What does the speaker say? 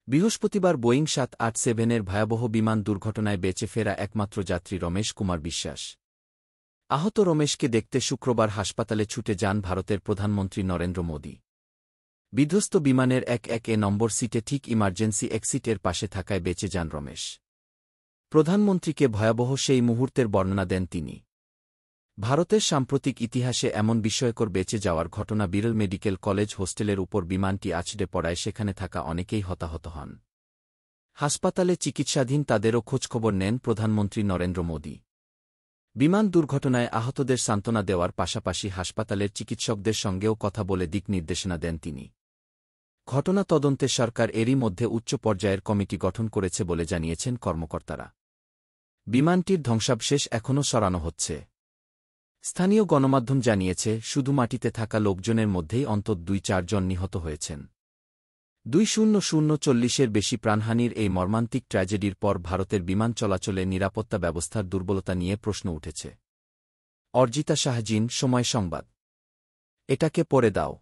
বৃহস্পতিবার বোয়িং ৭৮৭-এর ভয়াবহ বিমান দুর্ঘটনায় বেঁচে ফেরা একমাত্র যাত্রী রমেশ কুমার বিশ্বাস। আহত রমেশকে দেখতে শুক্রবার হাসপাতালে ছুটে যান ভারতের প্রধানমন্ত্রী নরেন্দ্র মোদী। বিধ্বস্ত বিমানের ১১ নম্বর সিটে ঠিক ইমার্জেন্সি এক্সিটের পাশে থাকায় বেঁচে যান রমেশ। প্রধানমন্ত্রীকে ভয়াবহ সেই মুহূর্তের বর্ণনা দেন তিনি। ভারতের সাম্প্রতিক ইতিহাসে এমন বিস্ময়কর বেঁচে যাওয়ার ঘটনা বিরল। মেডিকেল কলেজ হোস্টেলের উপর বিমানটি আছড়ে পড়ায় সেখানে থাকা অনেকেই হতাহত হন। হাসপাতালে চিকিৎসাধীন তাদেরও খোঁজখবর নেন প্রধানমন্ত্রী নরেন্দ্র মোদী। বিমান দুর্ঘটনায় আহতদের সান্ত্বনা দেওয়ার পাশাপাশি হাসপাতালের চিকিৎসকদের সঙ্গেও কথা বলে দিক নির্দেশনা দেন তিনি। ঘটনা তদন্তে সরকার এরই মধ্যে উচ্চ পর্যায়ের কমিটি গঠন করেছে বলে জানিয়েছেন কর্মকর্তারা। বিমানটির ধ্বংসাবশেষ এখনও সরানো হচ্ছে। স্থানীয় গণমাধ্যম জানিয়েছে, শুধু মাটিতে থাকা লোকজনের মধ্যেই অন্তত ২-৪ জন নিহত হয়েছেন। ২০০৪-এর বেশি প্রাণহানির এই মর্মান্তিক ট্র্যাজেডির পর ভারতের বিমান চলাচলে নিরাপত্তা ব্যবস্থার দুর্বলতা নিয়ে প্রশ্ন উঠেছে। অর্জিতা শাহজিন, সময় সংবাদ। এটাকে পড়ে দাও।